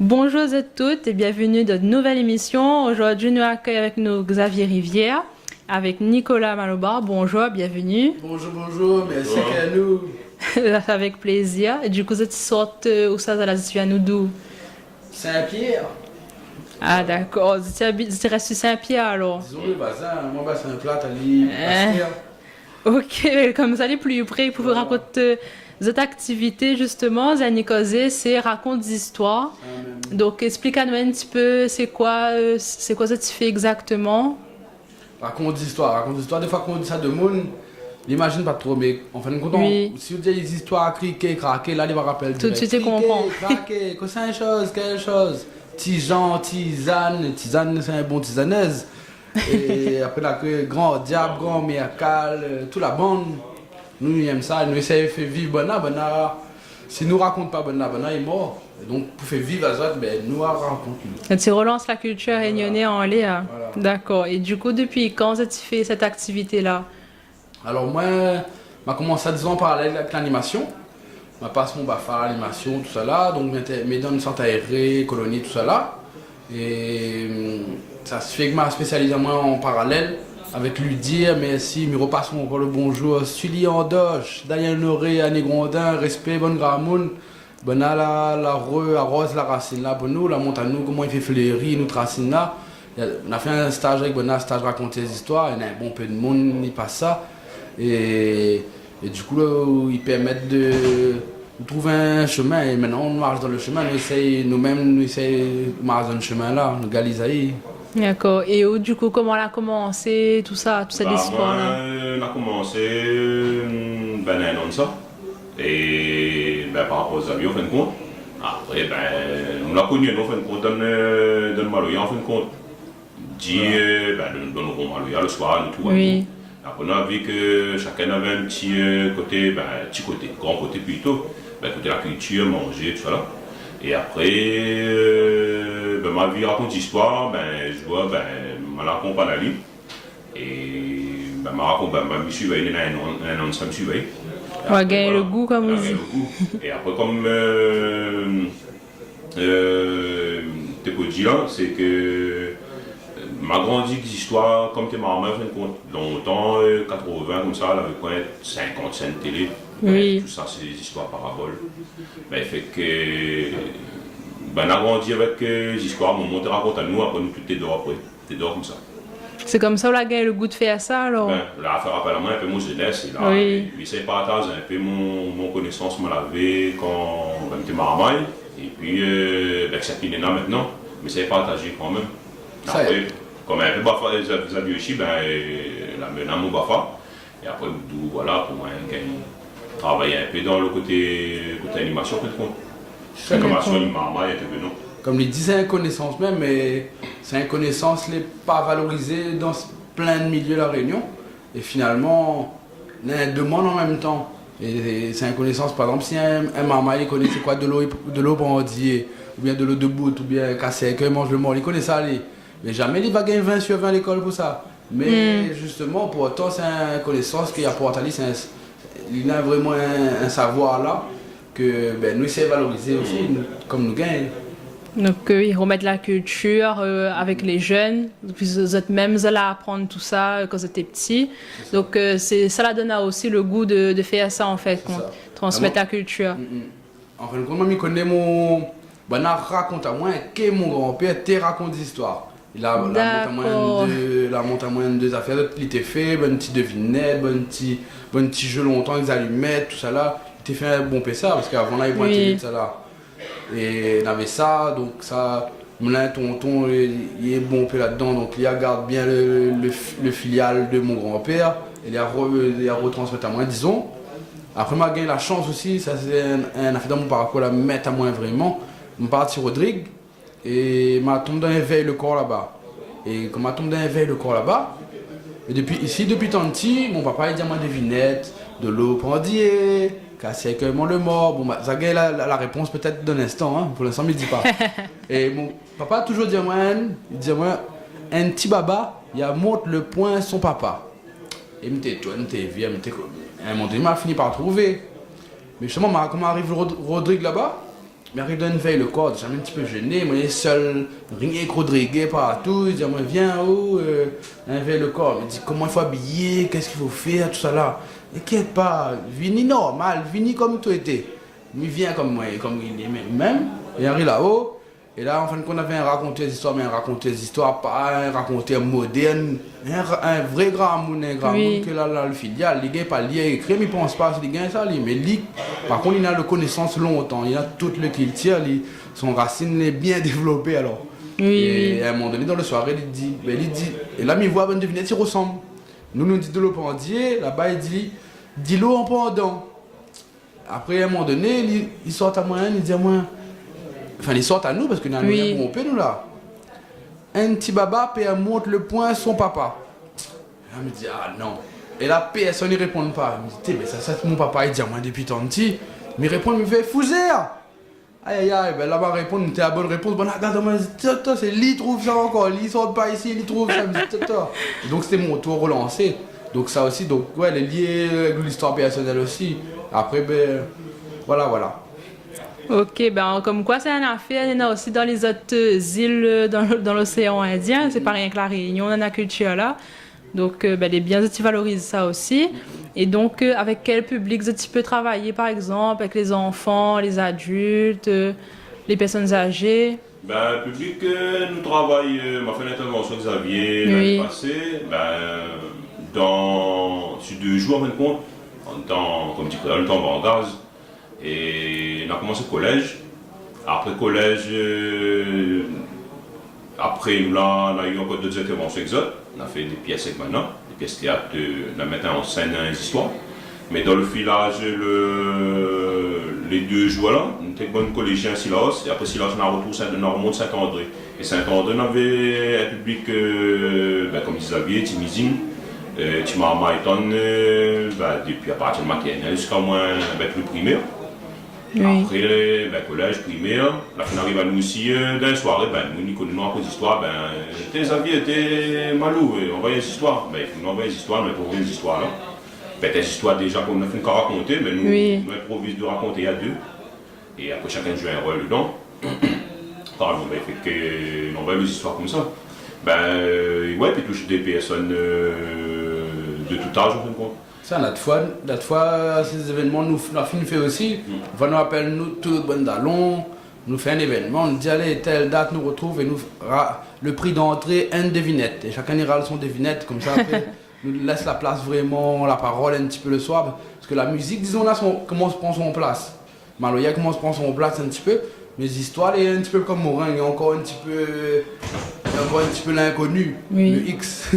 Bonjour à toutes et bienvenue dans une nouvelle émission. Aujourd'hui, nous accueillons avec nous Xavier Rivière, avec Nicolas Malobar. Bonjour, bienvenue. Bonjour, merci à nous. Avec plaisir. Et du coup, cette sorte où ça la situe à nous d'où? Saint-Pierre. Ah d'accord, tu restes sur Saint-Pierre alors. Disons le bassin, moi c'est un plat, t'as dit Ok, comme ça, les plus près, pour vous raconter cette activité justement, Zanikosé, c'est raconte des histoires. Donc explique-nous un petit peu, c'est quoi ça que tu fais exactement? Raconte d'histoire. Des fois qu'on dit ça de monde, l'imagine pas trop, mais en fin de compte, Oui. si vous dites des histoires à cliquer, craquer, là, il va rappeler. Tout de suite, tu comprends. Craquer, que c'est une chose, quelque chose. Tijan, tisane, c'est un bon tisanaise. Et après, là, grand diable, grand miracle, toute la bande, nous, ils aiment ça, nous essayons de faire vivre Bonna. Si nous ne racontons pas Bonna est mort. Et donc, pour faire vivre à ça, ben, nous racontons. Tu relances la culture réunionnais en Léa. Voilà. D'accord. Et du coup, depuis quand tu fais cette activité-là? Alors, moi, j'ai commencé à 10 ans en parallèle avec l'animation. Je passe mon BAFA, l'animation, tout ça là. Donc, mes données sont aérées, colonies, tout ça là. Et ça se fait que je spécialise moi en parallèle avec lui dire merci, me repassons encore le bonjour. Sully Andoche, Daniel Noré, Annie Grondin, respect, bonne gramoun. Bonne la rose, la racine là, pour nous, la montagne, nous, comment il fait fleurir, nous racine là. On a fait un stage avec Bonna, stage raconter des histoires, il y a un bon peu de monde, il passe ça. Et du coup, là, ils permettent de trouver un chemin. Et maintenant, on marche dans le chemin, nous-mêmes, nous essayons de marcher dans le chemin là, nous galisaï. D'accord. Et du coup, comment elle a commencé, tout ça, toute cette histoire-là? On a commencé un an de ça. Et par rapport aux amis, en fin de compte. Après, on l'a connu, en fin de compte, dans le Maloya, en fin de compte. Dans le Maloya, le soir, nous tout. Oui. Après, on a vu que chacun avait un petit côté, grand côté plutôt, côté la culture, manger, tout ça là. Et après, ma vie raconte l'histoire, je vois, je l'accompagne à lui. Et je me suis un an, ça me suit. On va gagner le goût, comme on dit. Et après, comme tu peux dire là, c'est que ma grande histoire, comme tu m'as remarqué, longtemps, 80 comme ça, elle avait quoi, 50 cents de télé. Oui. Tout ça, c'est des histoires paraboles. Fait que. On a grandi avec des histoires, on te raconte à nous, après nous, tu dehors après. T'es dehors comme ça. C'est comme ça qu'on a gagné le goût de faire ça alors? Là, faire appel à moi, un peu mon jeunesse, et là, Oui. j'essaie de partager un peu mon connaissance, mon lavé quand j'étais maramaille. Et puis, c'est fini là maintenant, mais c'est partager quand même. Après, comme un peu Bafa, les amis aussi, la menace mon Bafa. Et après, voilà, pour moi, travailler un peu dans le côté animation, peut-être. Comme les disaient, une connaissance même, mais c'est une connaissance n'est pas valorisée dans plein de milieux de la Réunion. Et finalement, on a une demande en même temps. Et c'est une connaissance, par exemple, si un maman il connaît c'est quoi de l'eau brandier, ou bien de l'eau de bout, ou bien cassé, qu'il mange le mort, il connaît ça. Mais jamais il va gagner 20 sur 20 à l'école pour ça. Mais justement, pour autant, c'est une connaissance qu'il apporte à lui, il a vraiment un savoir là. Que nous essayons de valoriser aussi, comme nous gagnons. Donc, ils remettent la culture avec les jeunes. Puis, vous êtes même allés apprendre tout ça quand vous étiez petit. Donc, ça la donne aussi le goût de faire ça, en fait, transmettre la culture. En fin de compte, moi, je connais mon. Ben, raconte à moi que mon grand-père te raconte des histoires. Il a la montagne de affaires, il était fait, une petite devinette, un petit jeu longtemps, des allumettes, tout ça là. Tu fait un bon ça parce qu'avant là il voit ça là et on avait ça donc ça mon tonton il est bon peu là-dedans donc il garde bien le filial de mon grand-père et il a retransmis à moi disons. Après moi j'ai la chance aussi ça c'est un affaire dans mon parcours là mettre à moi vraiment mon parti Rodrigue et m'a tombé dans un veille le corps là-bas et quand m'a tombé dans un veille le corps là-bas et depuis tant petit mon papa il dit à moi des vignettes de l'eau pendier casser avec le mort. Bon, ça gagne la réponse peut-être d'un instant, hein. Pour l'instant, il ne me dit pas. Et mon papa a toujours dit à moi, un petit baba, il montre le point son papa. Et il me dit, toi, tu es vieux, il m'a fini par trouver. Mais justement, quand arrive Rodrigue là-bas, m'arrive d'une veille le corps, déjà un petit peu gêné, moi je suis seul, rien que Rodriguez partout, il dit moi viens où, un veille le corps, il me dit comment il faut habiller, qu'est-ce qu'il faut faire, tout ça là. Inquiète pas, vini normal, vini comme tu étais. Il vient comme moi, comme il est même, il arrive là-haut. Et là, en fin de compte, on avait un raconteur d'histoire, mais un raconteur d'histoire, pas un raconteur moderne, un vrai grand monde, que là, le filial, il n'a pas lire écrit, mais il ne pense pas, il a ça, mais lui, par contre, il a la connaissance longtemps, il a toute le culture, son racine est bien développée alors. Et à un moment donné, dans le soirée, il dit, et là, il voit une devinette, il ressemble. Nous dit de l'eau pendier, là-bas, il dit, dis-l'eau en pendant. Après, à un moment donné, il sort à moi, il dit à moi, enfin, ils sortent à nous parce que nous avons trompé nous là. Un petit baba, puis elle montre le point à son papa. Elle me dit, ah non. Et là, personne ne répond pas. Elle me dit, mais ça c'est mon papa, il dit à moi depuis tant petit. Mais il répond, il me fait, fouser. Aïe aïe aïe, ben là, va répondre, t'es la bonne réponse. Bon, regarde, moi, c'est lui trouve ça encore. Lui sort pas ici, lui trouve ça. Et donc, c'était mon tour relancé. Donc, ça aussi, donc, ouais, elle est liée avec l'histoire personnelle aussi. Après, ben, voilà. Ok, ben comme quoi c'est une affaire, il y en a aussi dans les autres îles dans l'océan Indien, c'est pas rien que la Réunion, on a la culture là. Donc ben, les biens, tu valorises ça aussi. Et donc avec quel public tu peux travailler par exemple, avec les enfants, les adultes, les personnes âgées? Ben, public, nous travaillons, m'a fait une intervention Xavier l'année passée, sur 2 jours en fin de compte, comme tu dis, le temps en gaz. Et on a commencé le collège. Après le collège, après on a eu encore d'autres interventions exotes. On a fait des pièces avec maintenant, des pièces théâtre, on a mis en scène des histoires. Mais dans le filage, les 2 jours là, on était bon collégien à Silas. Et après Silas, on a retourné dans le monde Saint-André. Et Saint-André, on avait un public, comme Xavier, Timizine. Timar Maïton, depuis à partir de maternelle jusqu'à moins le primaire. Après, collège, primaire, là on arrive à nous aussi, dans la soirée, nous connaissons un peu d'histoire, tes avis étaient malou, on voyait des histoires, il faut nous envoyer des histoires, nous improvisons des histoires là. Des histoires déjà qu'on a fait qu'à raconter, mais nous improvisons de raconter à 2. Et après chacun joue un rôle dedans. Par exemple, fait qu'on envoie des histoires comme ça. Puis toucher des personnes de tout âge en fin de compte. Ça, notre fois, ces événements, nous fait aussi. On nous appelle, nous, tout bon d'allons, nous fait un événement, on nous dit, allez, telle date, nous retrouve et nous le prix d'entrée, une devinette. Et chacun ira son devinette, comme ça, après, nous laisse la place vraiment, la parole un petit peu le soir. Parce que la musique, disons là, comment se prend son place. Maloya comment se prend son place un petit peu. Mais les histoires, il est un petit peu comme Morin, il y a encore un petit peu l'inconnu, le X.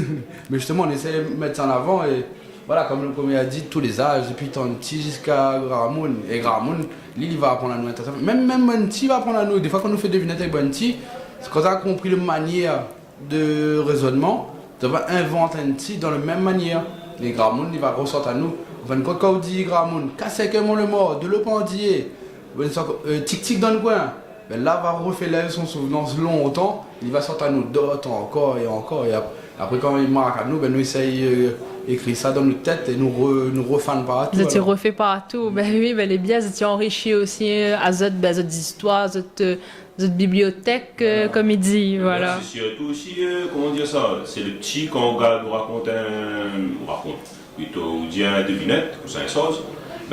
Mais justement, on essaie de mettre ça en avant et voilà, comme il a dit, tous les âges, depuis Tanti jusqu'à Gramoun. Et Gramoun, lui, il va apprendre à nous. Même Banti va apprendre à nous. Des fois, quand on fait devinette avec Banti, c'est quand on a compris la manière de raisonnement, on va inventer un petit dans la même manière. Et Gramoun, il va ressortir à nous. Quand on dit Gramoun, cassez le mort, de l'eau pendier, tic-tic dans le coin. Là, va refaire son souvenance longtemps, il va sortir à nous d'autres encore et encore. Et après, quand il marque à nous, nous essayons d'écrire ça dans notre tête et nous refans partout. Vous étiez refait partout. Les biens, vous étiez enrichis aussi à d'autres histoires, à d'autres bibliothèques, comme il dit. Voilà. C'est surtout aussi, comment dire ça, c'est le petit quand on raconte plutôt, on dit un devinette, ou c'est un sauce.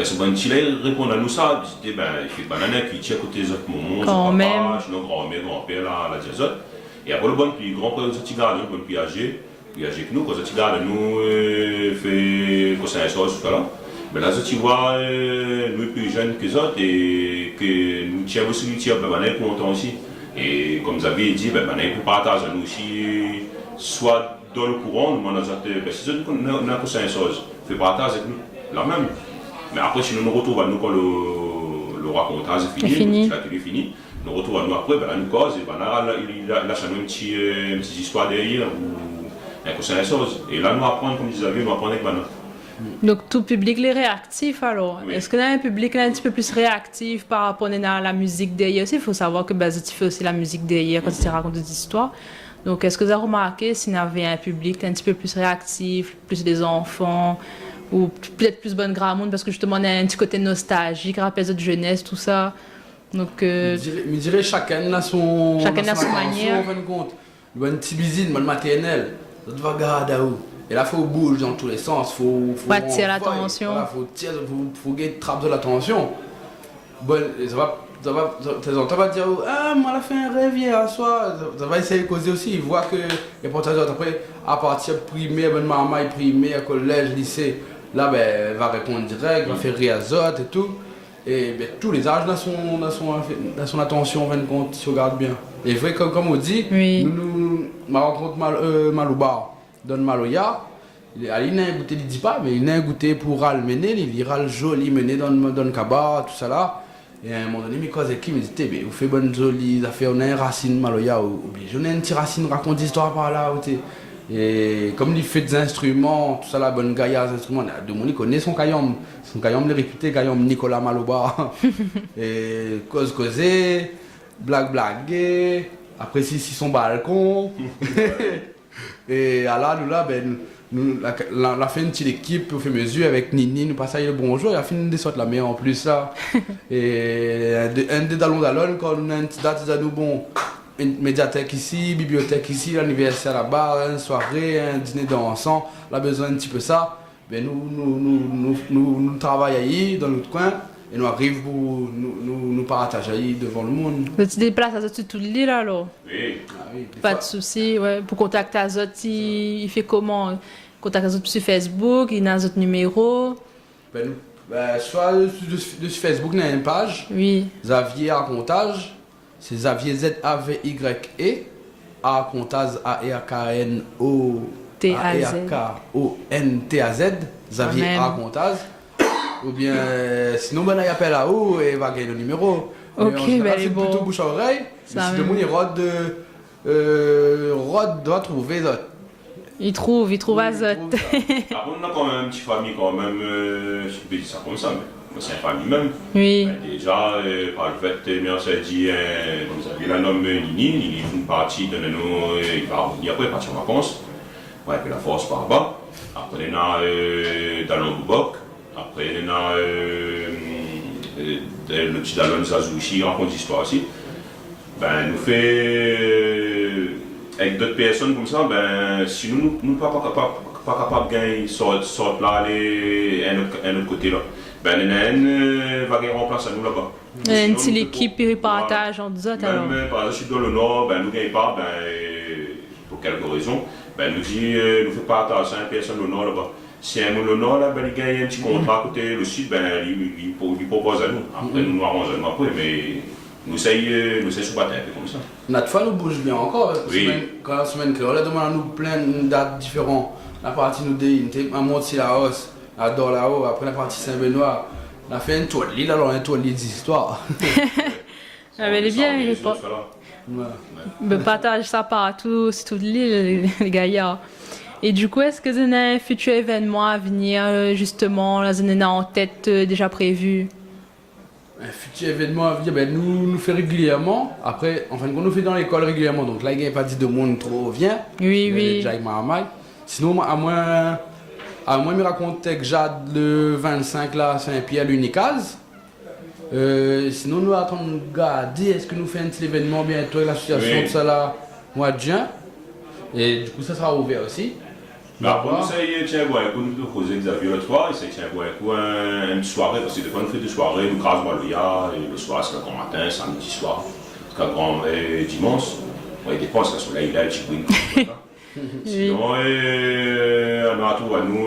C'est bon, il répond à nous ça, il fait banane qui tient à côté des autres moments, son papa, nos grands-mères, grand-père, la diazote. Et après le bon plus grand, quand il garde, le bon plus âgé que nous, quand il garde, nous fait que c'est un chose, voilà. Mais là, tu vois, nous plus jeunes que les autres et que nous tiens aussi, nous tiens, banane pour longtemps aussi. Et comme vous avez dit, banane pour partager nous aussi, soit dans le courant, nous demandons à si on a que c'est un chose, fait partager avec nous, la même. Mais après, si nous retrouvons à nous quand le racontage est fini, l'atelier est fini, nous retrouvons à nous après, là, nous cause, et là, il lâche une petite histoire derrière, ou un conseil de choses. Et là, nous apprenons, comme disait, nous apprenons avec Bana. Donc, tout public est réactif alors. Oui. Est-ce que un public est un petit peu plus réactif par rapport à la musique derrière aussi? Il faut savoir que tu fais aussi la musique derrière quand tu racontes des histoires. Donc, est-ce que vous avez remarqué s'il y avait un public un petit peu plus réactif, plus des enfants? Ou peut-être plus bonne gramoune parce que justement on a un petit côté nostalgique, rappel de jeunesse, tout ça. Donc, Je dirais chacun a son manière. En fin de compte. Il y a une petite visite, une maternelle. Ça va regarder à où. Et là, il faut bouger dans tous les sens. Faut attirer l'attention. Voilà, faut attraper l'attention. Bon, ça va dire, ah, moi, elle a fait un rêve hier soir. Ça va essayer de causer aussi. Il voit que les portageurs, après, à partir de primaire, ben, maman, primaire, collège, lycée, là, ben, elle va répondre direct, va faire rire à autres et tout. Et ben, tous les âges dans son attention, en fin de compte, si on regarde bien. Et vrai, comme on dit, oui. ma rencontre Malouba donne Maloya. Il n'a goûté, il ne dit pas, mais il n'a goûté pour le mener, il ira le joli mener dans le cabas, tout ça là. Et à un moment donné, mes cousins qui me disaient, vous faites bonne jolie affaire, on a une racine Maloya, ou bien j'en ai une petite racine, raconte l'histoire par là. Et comme il fait des instruments, tout ça là, bonne gaillard, instruments, de mon connaît son caillom. Son caillom, il est réputé, caillom Nicolas Malouba. Et causer, blaguer, après si son balcon. Et là, nous la fait une petite équipe au fur et à mesure avec Nini, nous passons le bonjour, il a fini de sortir la meilleure en plus là. Et un des dallons quand on a une petite date, nous bon, une médiathèque ici, bibliothèque ici, l'anniversaire là-bas, une soirée, un dîner dansant, on a besoin un petit peu ça. Ben nous travaillons ici, dans notre coin, et nous arrivons pour nous partager devant le monde. Tu te déplaces à tout l'île alors? Oui. Pas de souci, ouais. Pour contacter les autres, il fait comment? Contacter les autres sur Facebook, il a un autre numéro? Soit sur Facebook, il y a une page. Oui. Xavier Racontage. C'est Xavier Z-A-V-Y-E. Racontage A-R-K-N-O-T-A-Z. Xavier Racontage. Ou bien, sinon, il appelle à où et il va gagner le numéro. Ok, c'est bon. plutôt bouche à oreille. Mais si le monde Rod doit trouver ça. Il trouve à Zot. Après, on a quand même une petite famille, quand même, je peux dire ça comme ça, mais c'est une famille même. Oui. Ben, déjà, par le fait, on s'est dit, comme ça, il a nommé Nini, il est une partie de nous, il va revenir après, partir en vacances. Ouais, puis la force par bas. Après, on a Dallon Boubok. Après, on a le petit Dallon Zazouchi, raconte l'histoire aussi. Ben, nous fait avec d'autres personnes comme ça, ben, si nous ne sommes pas capables de gagner, sorte là, aller un autre côté là, ben, il va gagner remplacer nous là-bas. Une petite équipe, il partage entre autres alors. Même, par exemple, dans le nord, ben, nous ne gagnons pas, ben, pour quelques raisons, ben, nous faisons partager à une personne au nord là-bas. Si un le nord là, ben, il gagne un petit contrat à côté le sud, ben, il propose à nous. Après, nous arrangeons après, mais. Nous essayons sur battre un peu comme ça. Notre fois, nous bouge bien encore. Oui. Quand la semaine que on a demandé à nous plein de dates différentes. La partie nous dit, on monte sur la hausse, à Dor là-haut, après la partie Saint-Benoît. On a fait un tour de l'île, alors un tour de l'île d'histoire. Ah, mais elle est bien, il est pas. Ouais. Partage ça partout, c'est toute l'île, les gaillards. Et du coup, est-ce que vous avez un futur événement à venir, justement, là, vous avez en tête déjà prévu? Un futur événement à venir, ben nous fait régulièrement. Après, en fin de compte, nous fait dans l'école régulièrement. Donc là, il n'y a pas dit de monde trop vient. Oui. Déjà avec ma sinon, à moins, me raconter que Jade le 25 là, Saint-Pierre, l'Unicaz. Sinon, nous attendons de garder. Est-ce que nous faisons un petit événement bientôt avec l'association de ça là, mois de juin. Et du coup, ça sera ouvert aussi. Après, nous tiens, nous causer Xavier l'autre fois, c'est tiens, une soirée, parce que des fois nous faisons des soirées, nous crasons Maloya, et le soir c'est le grand matin, samedi soir, c'est le grand dimanche. Il dépend, parce que le soleil là, il est sinon, on a tout à nous,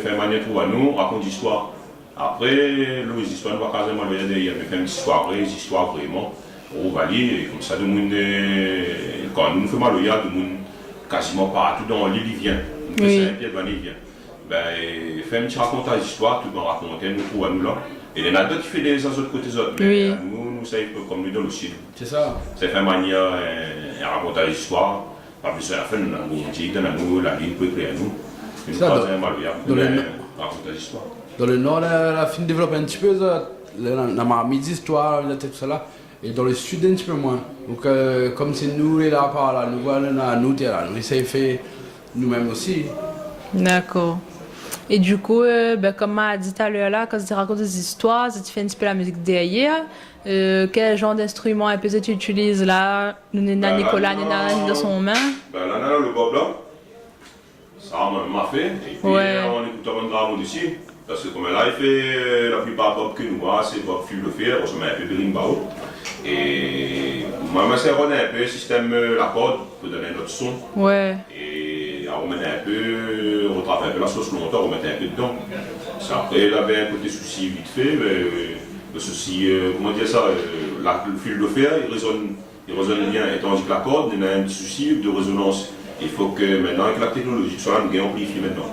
faire manière tout à nous, raconte l'histoire. Après, les histoires, nous va caser Maloya derrière, mais faire une soirée, des histoires vraiment, au Valier, et comme ça, quand nous faisons Maloya, tout le monde quasiment partout dans l'île, il vient. Saint-Pierre, il vient. Ben, fait un petit racontage d'histoire, tout le monde raconte, nous trouvons à nous là. Et il y en a d'autres qui font des autres côtés autres, mais nous, ça comme nous dans le sud. C'est ça. Ça fait manière, un racontage d'histoire. Pas plus à la fin, nous avons dit, dans nous, la ligne peut créer à nous. Une troisième malveillance, racontage d'histoire. Dans le nord, la fin développe un petit peu, la marmite d'histoire, tout ça. Et dans le sud, un petit peu moins. Donc, comme c'est nous, là, par là, nous, voilà, nous, nous essayons de faire nous-mêmes aussi. D'accord. Et du coup, comme m'a dit tout à l'heure là, quand tu racontes des histoires, tu fais un petit peu la musique derrière. Quel genre d'instrument un peu tu utilises là? Nina Nicolas, Nina dans son main. Ben là, le bob là, ça m'a fait. Et puis on écoute un drame aussi. Parce que comme là, il fait la plupart bob que nous voit, c'est bob fil de fer, on se met un peu de rimbaud. Et moi, c'est un peu le système la corde pour donner notre son. Ouais. Et on met un peu, on rattrape un peu la sauce longtemps, on met un peu dedans. Après, il avait un côté souci vite fait, mais le souci, comment dire ça, le fil de fer, il résonne bien, et tandis que la corde, il a un petit souci de résonance. Il faut que maintenant, avec la technologie, soit là, nous gagnons amplifié maintenant.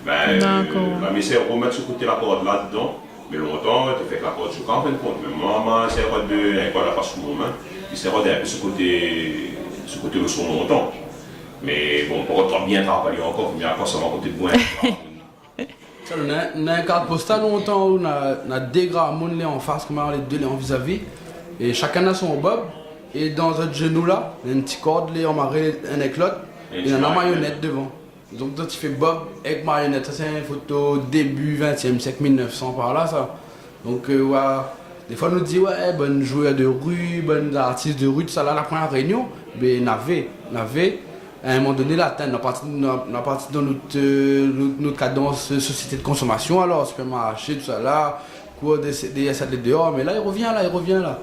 Ben, la mais c'est remettre ce côté la corde là-dedans, mais longtemps, tu fais que la corde joue en fin de compte. Mais moi, c'est un quoi la passe sous mon main, il s'est rodé un peu ce côté le son longtemps. Mais bon, pour autant bien travailler encore, il y a encore ça va côté de moi. On a un carte postale longtemps où on a des grands monde en face, comme les deux en vis-à-vis, et chacun a son bob, et dans notre genou là, il y a une petite corde, on marre un avec l'autre, et il y en a une marionnette devant. Donc toi tu fais bob avec marionnette, ça c'est une photo début 20e siècle, 1900 par là ça. Donc ouais, des fois on nous dit ouais, bonne joueur de rue, bonne artiste de rue, tout ça là, la première réunion, mais n'avait. À un moment donné, là, on a parti dans notre cadence société de consommation, alors supermarché, tout ça là, quoi, des ça dehors, mais là, il revient là.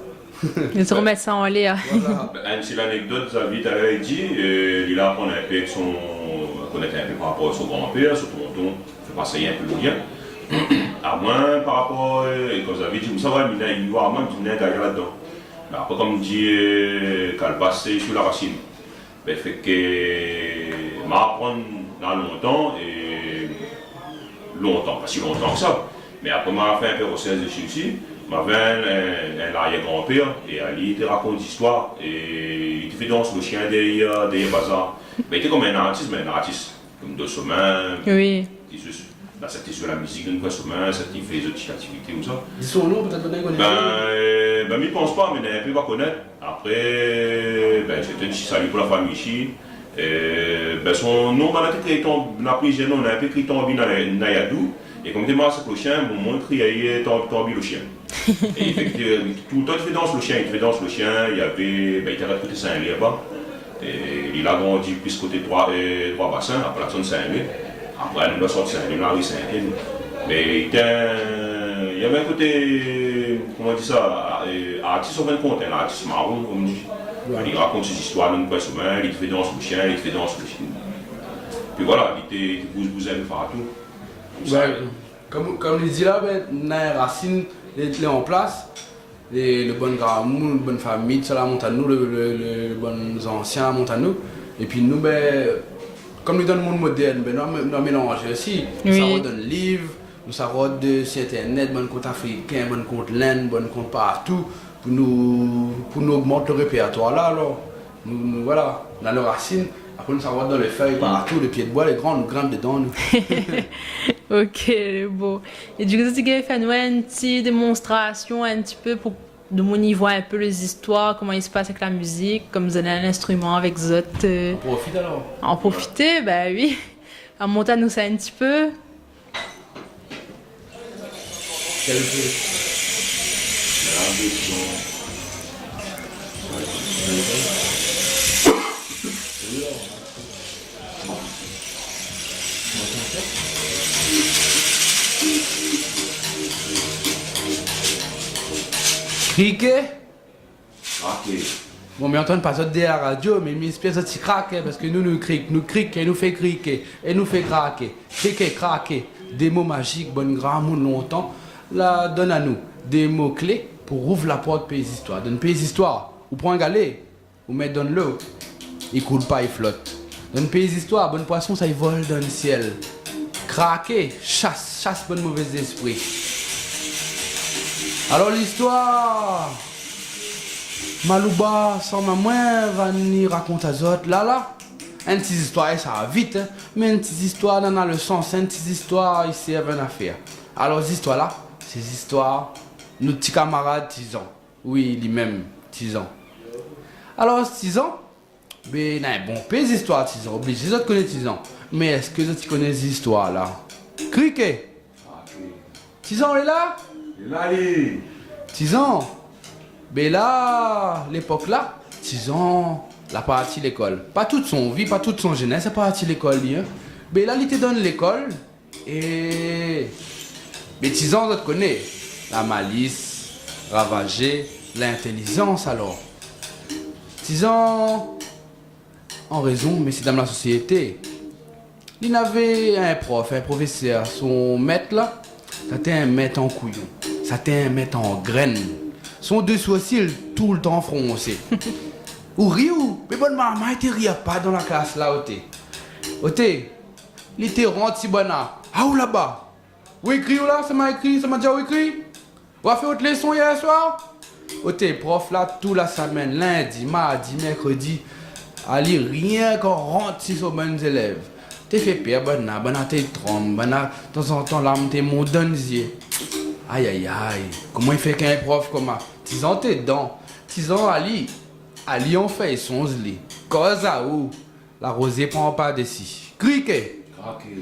Ils se remettent ça en l'air. Voilà. Une petite anecdote, David avait dit, il a appris un peu avec son, connaître un peu par rapport à son grand-père, son tonton, fait passer un peu le lien. À moins par rapport, comme vous avez dit, ça va, il va à moins, il y a un gars là-dedans. Mais après, comme dit, qu'elle passe sur la racine. Ben, fait que m'apprendre dans longtemps et longtemps, pas si longtemps que ça. Mais après m'a fait un peu de recherche dessus aussi. M'avait un arrière-grand-père et Ali te raconte des histoires et il te fait danser le chien derrière bazar. Ben, il était comme un artiste comme de semaines. Oui. C'était sur la musique d'une fois semaine, c'était fait des autres activités ou ça. Dis son nom peut-être donner connaître. Ben, je pense pas, mais un peu va connaître. Après, ben, c'était un petit salut pour la famille ici. Ben, son nom, on a pris un nom, on a un peu écrit Tombi Nayadou. Et comme il était marqué le chien, mon montre, il y a Tombi le chien. Et tout le temps, il fait danser le chien, il y avait, ben, il était à côté Saint-Lé là-bas. Il a grandi plus côté trois bassins, après la zone Saint-Lé. Après, nous avons sorti Saint-Lé, la rue Saint-Lé. Mais il y avait un côté, comment on dit ça, artiste au fin de compte, un artiste marron, comme on dit. Ouais. Il raconte ses histoires dans une presse humaine, il te fait danser le chien, il te fait danser le chien. Puis voilà, il te bouse partout. Ouais, comme il dit là, on a une racine, il est en place. Le bon grand-mou, la bonne famille, tout ça, la montagne, nous, les bons anciens, la montagne, nous. Et puis nous, comme nous dans le monde moderne, nous avons mélangé aussi. Oui. Ça redonne livres, nous avons sur internet, bon compte africain, bon compte l'Inde, bon compte partout, pour nous augmenter le répertoire là. Alors, nous voilà, dans les racines, après nous avons dans les feuilles partout, les pieds de bois, les grands, nous grimpons dedans. Ok, bon. Et du coup, tu as fait une petite démonstration un petit peu pour de mon niveau un peu les histoires, comment il se passe avec la musique, comme vous avez un instrument avec Zot. On profite alors. En profiter, ben oui. En montant nous ça un petit peu. Quel peu. Criquet? Craquer. Bon, mais Antoine, pas ça de la radio, mais il espèce de petit craquer, parce que nous criquer, nous fait criquer, et nous fait craquer. Criquer, craquer, des mots magiques, bonne grand monde longtemps, là, donne à nous des mots clés pour ouvrir la porte pays histoire. Donne pays histoire, ou prend un galet, ou met dans l'eau, il coule pas, il flotte. Donne pays histoire, bonne poisson, ça y vole dans le ciel. Craquer, chasse bonne mauvais esprit. Alors l'histoire, Malouba, sans ma mère, va nous raconter à autres. Là, une petite histoire, ça va vite, hein? Mais une petite histoire, dans le sens, une petite histoire, il s'y avait une affaire. Alors, ces histoires-là, ces histoires, nos petits camarades, 10 ans. Oui, lui-même, 10 ans. Alors, 6 ans, ben, bon, pas les histoires, 10 ans, obligé, les autres connaissent 10 ans. Mais est-ce que les autres connaissent les histoires, là? Criquet. 6 ans, on est là? Là, allez. 6 ans. Mais là, l'époque là, 6 ans, la partie l'école. Pas toute son vie, pas toute son jeunesse, c'est parti l'école. Hein. Mais là, il te donne l'école. Et. Mais 6 ans, tu connais. La malice, ravager, l'intelligence alors. 6 ans, en raison, mais c'est dans la société. Il avait un prof, un professeur, son maître là, c'était un maître en couillon, c'était un maître en graines. Son deux sourcils tout le temps froncés. Ou riou, mais bonne maman, il ne riait pas dans la classe là, oté. Oté, il était rentré bonna. Ah ou là-bas? Où écrit ou là? Ça m'a déjà où écrit? On a fait autre leçon hier soir? Oté, prof là, toute la semaine, lundi, mardi, mercredi, à lire rien qu'en rentre sur bonnes élèves. T'es fait pire, bonna, t'es trompe, bonna, de temps en temps, là, t'es mon donzier. Aïe, aïe, aïe, comment il fait qu'un prof comme ça? 10 ans, t'es dedans. 10 ans, Ali on fait son lit. Cause à où? La rosée prend pas d'ici. Criquet.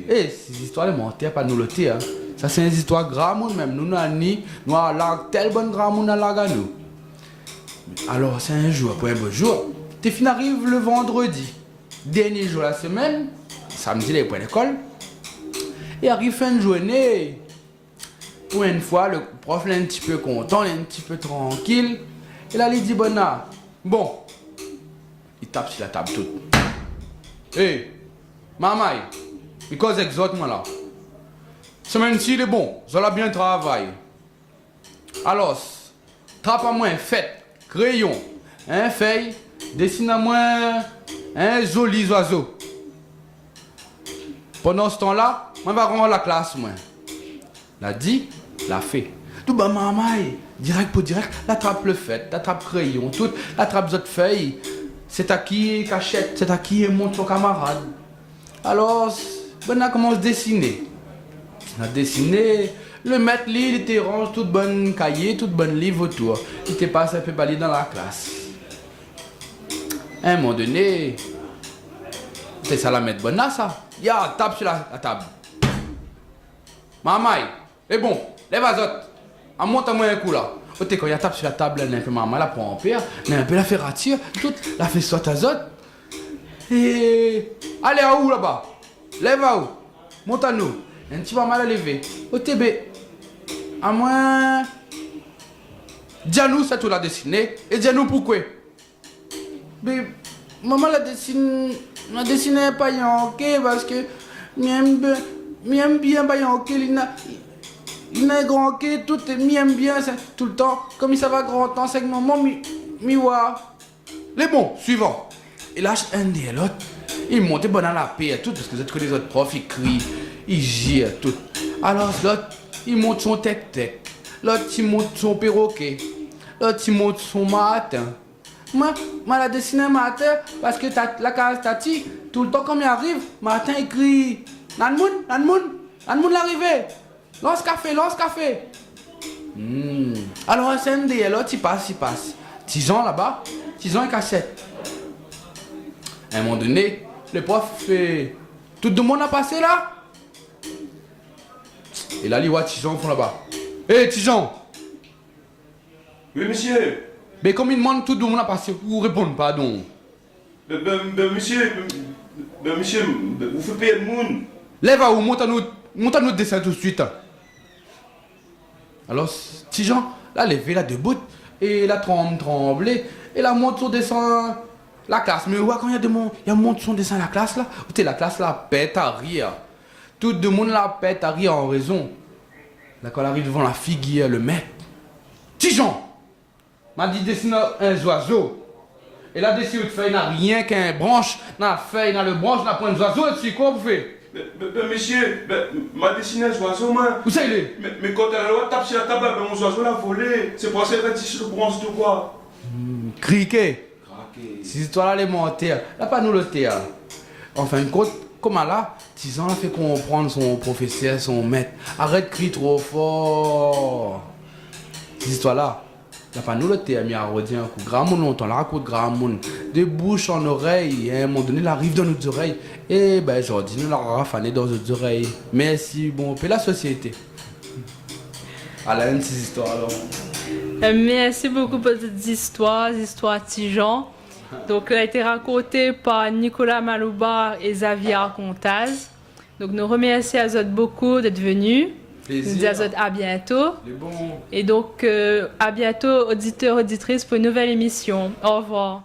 Eh, ces histoires de mentir, pas nous le dire. Hein. Ça, c'est une histoire grave, même. Nous, nous avons telle bonne grave, à nous. Alors, c'est un jour, après un beau jour. Tes fin arrive le vendredi. Dernier jour de la semaine. Samedi, les points d'école. Et arrive fin de journée. Pour une fois, le prof est un petit peu content, il est un petit peu tranquille. Et là, il dit, bon. Il tape sur la table toute. Hey, maman, il cause exactement là. Semaine-ci, il est bon, ça l'a bien travaillé. Alors, trappe à moi un fait, crayon, un feuille, dessine à moi un joli oiseau. Pendant ce temps-là, moi, je vais rendre la classe, moi. L'a dit, l'a fait. Tout bah maman, direct pour direct, l'attrape le fait, l'attrape crayon, tout, l'attrape autres feuilles. C'est à qui cachette, c'est à qui montre son camarade. Alors, on a commencé à dessiner. On a dessiné, le maître, il était range toute bonne cahier, toute bonne livre autour. Il était passé un peu balayé dans la classe. À un moment donné, c'est ça la mettre bonne là, ça. Ya, tape sur la table. Maman, c'est bon, lève à zot. Monte-moi un coup là. Quand il tape sur la table, elle a un peu maman, elle prend en pire, mais un peu la fait ratir, toute, la fait sauter à zot. Et. Allez à où là-bas? Lève à où? Monte à nous. Un petit peu mal à lever. À moins. Dis-nous, c'est tout la dessiné. Et dis-nous pourquoi. Mais. Maman la dessiné un paillanqué parce que. M'aime bien paillanqué. Il a un grand quai, tout m'aime bien, tout le temps. Comme il ça va grand temps, c'est que maman, les bons, suivant. Il lâche un des l'autre. Il monte bon à la paix, tout, parce que vous les autres profs, ils crient, ils girent, tout. Alors l'autre, il monte son tec-tec. L'autre, il monte son perroquet. L'autre, il monte son matin. Moi, la dessiné un matin, parce que la case tati, tout le temps, quand il arrive, matin, il crie Nanmoun l'arrivée. Lance café. Alors, c'est un des l'autre, il passe. 10 ans là-bas, 10 ans et cassette. À un moment donné, le prof fait. Tout le monde a passé là? Et là, il voit Tijan font là-bas. Hé, Tijan! Oui, monsieur. Mais comme il demande tout le monde a passé, vous répondez pas donc. Monsieur, vous faites payer le monde. Lève à où, monte à notre dessin tout de suite. Alors, Tijan, là, levé, là, debout, et la tremblé, et la monte son dessin, la classe. Mais ouais, quand il y a monte son dessin la classe, là, la classe, là, pète à rire. Tout le monde, là, pète à rire en raison. Là, quand elle arrive devant la figure, le maître. Tijan m'a dit dessiner un oiseau. Et là, dessus de feuille n'a rien qu'un branche, n'a feuille, n'a le branche, n'a point d'oiseau, et dessus, quoi vous faites? Monsieur, m'a dessiné un oiseau, moi. Où ça il est? Mais quand elle a tape sur la table, mon oiseau l'a volé. C'est pour ça qu'elle a dit le bronze de quoi? Criquet. Ces histoires-là, les mentir. Là, pas nous le terre. En fin de compte, comme là, 10 ans, a fait comprendre son professeur, son maître. Arrête de crier trop fort. Ces histoires-là, Il n'y a pas nous le thème, il y a redit un coup. Grand monde longtemps, la raconte grand monde. De bouche en oreille, et à un moment donné, il arrive dans nos oreilles. Et ben, aujourd'hui, nous l'avons rafané dans nos oreilles. Merci, bon, on fait la société. À la une, ces histoires alors. Merci beaucoup pour ces histoires Tijan. Donc, elle a été racontée par Nicolas Maloubar et Xavier Contaz. Donc, nous remercions à Zod beaucoup d'être venus. Plaisir. Nous disons à bientôt. Les bons. Et donc, à bientôt, auditeurs, auditrices, pour une nouvelle émission. Au revoir.